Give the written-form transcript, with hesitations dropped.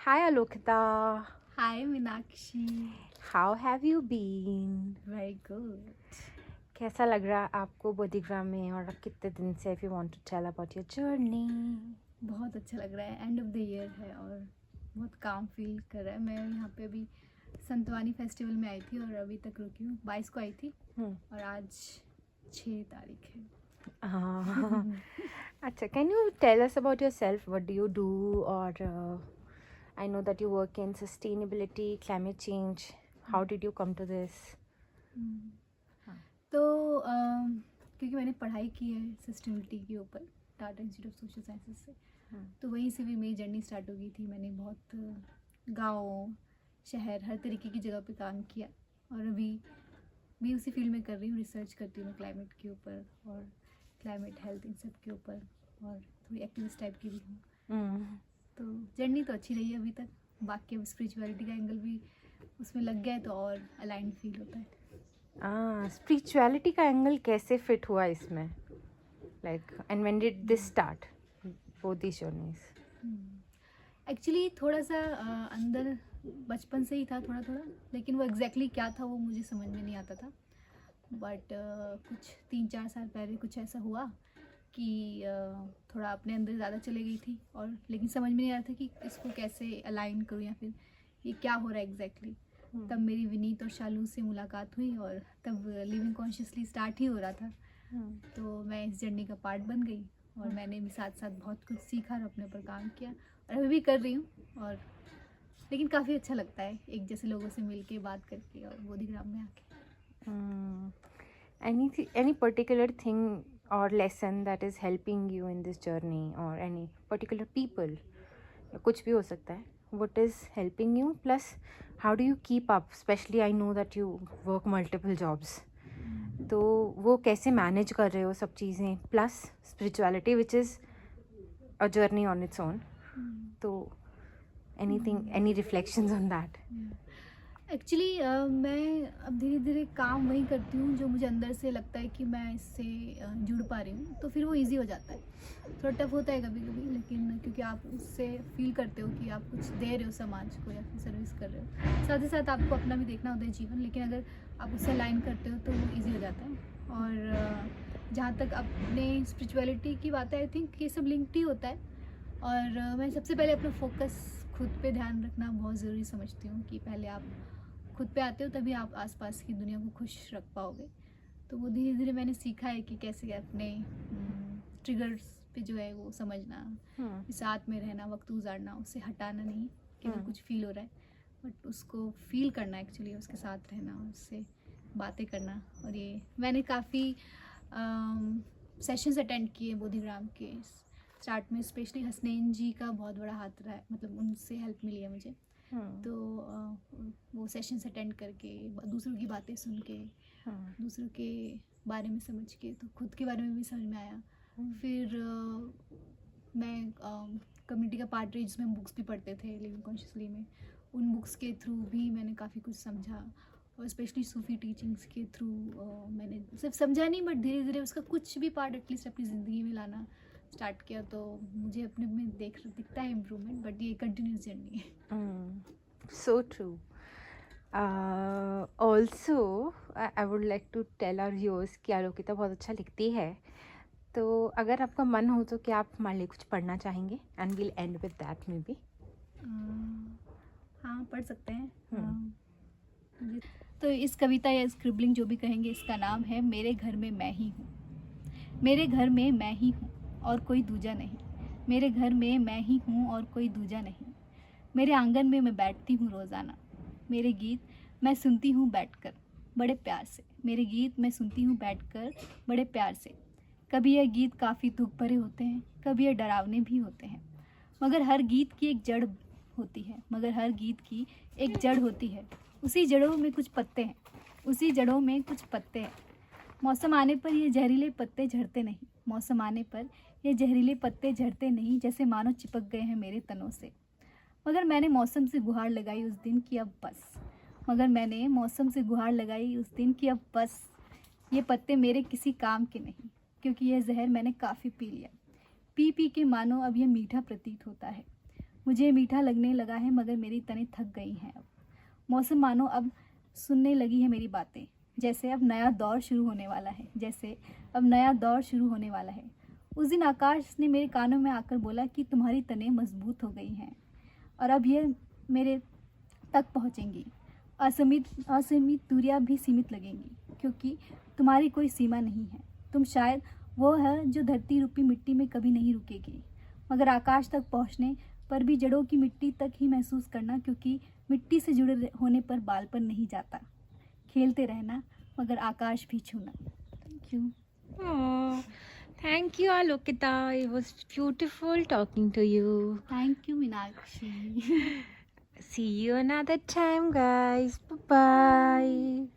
Hi Alokita, Hi Meenakshi. how have you been? Very good. कैसा लग रहा है आपको बोधिग्राम में और कितने दिन से if you want to tell about your journey? बहुत अच्छा लग रहा है, एंड ऑफ द ईयर है और बहुत काम फील कर रहा है. मैं यहाँ पे अभी संतवानी फेस्टिवल में आई थी और अभी तक रुकी हूँ. 22 को आई थी और आज 6 तारीख है. अच्छा, can you tell us about yourself? What do you do? Or I know that you work in sustainability, climate change. How did you come to this? तो क्योंकि मैंने पढ़ाई की है सस्टेनेबिलिटी के ऊपर Tata institute of social sciences से, तो वहीं से भी मेरी जर्नी स्टार्ट हो गई थी. मैंने बहुत गाँव, शहर, हर तरीके की जगह पे काम किया और अभी भी उसी फील्ड में कर रही हूँ. रिसर्च करती हूँ मैं क्लाइमेट के ऊपर और क्लाइमेट हेल्थ इन सब के ऊपर, और थोड़ी एक्टिविस्ट टाइप की भी हूँ. तो जर्नी तो अच्छी रही है अभी तक. बाकी अब स्पिरिचुअलिटी का एंगल भी उसमें लग गया है तो और अलाइंड फील होता है. स्पिरिचुअलिटी का एंगल कैसे फिट हुआ इसमें? Like, and when did this start? Both these journeys. Actually थोड़ा सा अंदर बचपन से ही था थोड़ा थोड़ा, लेकिन वो एग्जैक्टली क्या था वो मुझे समझ में नहीं आता था. बट कुछ 3-4 साल पहले कुछ ऐसा हुआ कि थोड़ा अपने अंदर ज़्यादा चले गई थी, और लेकिन समझ में नहीं आ रहा था कि इसको कैसे अलाइन करूँ या फिर ये क्या हो रहा है एग्जैक्टली. तब मेरी विनीत और शालू से मुलाकात हुई और तब लिविंग कॉन्शियसली स्टार्ट ही हो रहा था. तो मैं इस जर्नी का पार्ट बन गई और मैंने भी साथ साथ बहुत कुछ सीखा और अपने ऊपर काम किया और अभी भी कर रही हूँ. और लेकिन काफ़ी अच्छा लगता है एक जैसे लोगों से मिल के बात करके और बोधिग्राम में आके. Any particular thing or lesson that is helping you in this journey, or any particular people? कुछ भी हो सकता है. What is helping you? Plus, how do you keep up? Especially, I know that you work multiple jobs. तो वो कैसे manage कर रहे हो सब चीज़ें, plus spirituality which is a journey on its own. तो anything, any reflections on that? Actually मैं अब धीरे धीरे काम वही करती हूँ जो मुझे अंदर से लगता है कि मैं इससे जुड़ पा रही हूँ, तो फिर वो इजी हो जाता है. थोड़ा टफ होता है कभी कभी, लेकिन क्योंकि आप उससे फील करते हो कि आप कुछ दे रहे हो समाज को या फिर सर्विस कर रहे हो, साथ ही साथ आपको अपना भी देखना होता है जीवन. लेकिन अगर आप उससे अलाइन करते हो तो वो ईजी हो जाता है. और जहाँ तक अपने स्पिरिचुअलिटी की बात है, आई थिंक ये सब लिंक्ड ही होता है. और मैं सबसे पहले अपना फोकस खुद पे ध्यान रखना बहुत ज़रूरी समझती हूँ कि पहले आप खुद पे आते हो तभी आप आसपास की दुनिया को खुश रख पाओगे. तो वो धीरे धीरे मैंने सीखा है कि कैसे अपने ट्रिगर्स पे जो है वो समझना, साथ में रहना, वक्त गुजारना, उससे हटाना नहीं कि अगर कुछ फील हो रहा है, बट उसको फील करना, एक्चुअली उसके साथ रहना, उससे बातें करना. और ये मैंने काफ़ी सेशंस अटेंड किए बोधिग्राम के. स्टार्ट में स्पेशली हसनैन जी का बहुत बड़ा हाथ रहा है, मतलब उनसे हेल्प मिली है मुझे. तो वो सेशंस अटेंड करके, दूसरों की बातें सुन के, दूसरों के बारे में समझ के, तो खुद के बारे में भी समझ में आया. फिर मैं कम्युनिटी का पार्ट रही जिसमें बुक्स भी पढ़ते थे लिविंग कॉन्शियसली में. उन बुक्स के थ्रू भी मैंने काफ़ी कुछ समझा, और स्पेशली सूफी टीचिंग्स के थ्रू मैंने सिर्फ समझा नहीं, बट धीरे धीरे उसका कुछ भी पार्ट एटलीस्ट अपनी ज़िंदगी में लाना स्टार्ट किया. तो मुझे अपने में दिखता है इम्प्रूवमेंट, बट ये कंटिन्यूस जर्नी है. So true. Also I would like to tell our viewers कि आलोकिता बहुत अच्छा लिखती है. तो अगर आपका मन हो तो क्या आप हमारे लिए कुछ पढ़ना चाहेंगे? And will and with that may be. हाँ, पढ़ सकते हैं. तो इस कविता या स्क्रिबलिंग जो भी कहेंगे, इसका नाम है मेरे घर में मैं ही हूँ. मेरे घर में मैं ही हूँ और कोई दूजा नहीं. मेरे घर में मैं ही हूँ और कोई दूजा नहीं. मेरे आंगन में मैं बैठती हूँ रोज़ाना. मेरे गीत मैं सुनती हूँ बैठकर बड़े प्यार से. मेरे गीत मैं सुनती हूँ बैठकर बड़े प्यार से. कभी यह गीत काफ़ी दुख भरे होते हैं, कभी यह डरावने भी होते हैं, मगर हर गीत की एक जड़ होती है. मगर हर गीत की एक जड़ होती है. उसी जड़ों में कुछ पत्ते हैं, उसी जड़ों में कुछ पत्ते हैं. मौसम आने पर ये जहरीले पत्ते झड़ते नहीं. मौसम आने पर ये जहरीले पत्ते झड़ते नहीं, जैसे मानो चिपक गए हैं मेरे तनों से. मगर मैंने मौसम से गुहार लगाई उस दिन कि अब बस. मगर मैंने मौसम से गुहार लगाई उस दिन कि अब बस. ये पत्ते मेरे किसी काम के नहीं, क्योंकि यह जहर मैंने काफ़ी पी लिया. पी पी के मानो अब यह मीठा प्रतीत होता है. मुझे मीठा लगने लगा है मगर मेरी तने थक गई हैं अब। मौसम मानो अब सुनने लगी है मेरी बातें, जैसे अब नया दौर शुरू होने वाला है, जैसे अब नया दौर शुरू होने वाला है। उस दिन आकाश ने मेरे कानों में आकर बोला कि तुम्हारी तने मजबूत हो गई हैं और अब ये मेरे तक पहुँचेंगी। असीमित दूरियां भी सीमित लगेंगी क्योंकि तुम्हारी कोई सीमा नहीं है। तुम शायद वो है जो धरती रूपी मिट्टी में कभी नहीं रुकेगी, मगर आकाश तक पहुँचने पर भी जड़ों की मिट्टी तक ही महसूस करना, क्योंकि मिट्टी से जुड़े होने पर बालपन नहीं जाता। खेलते रहना मगर आकाश भी छूना। Thank you. Oh, thank you, Alokita. It was beautiful talking to you. Thank you Meenakshi. See you another time, guys. Bye bye.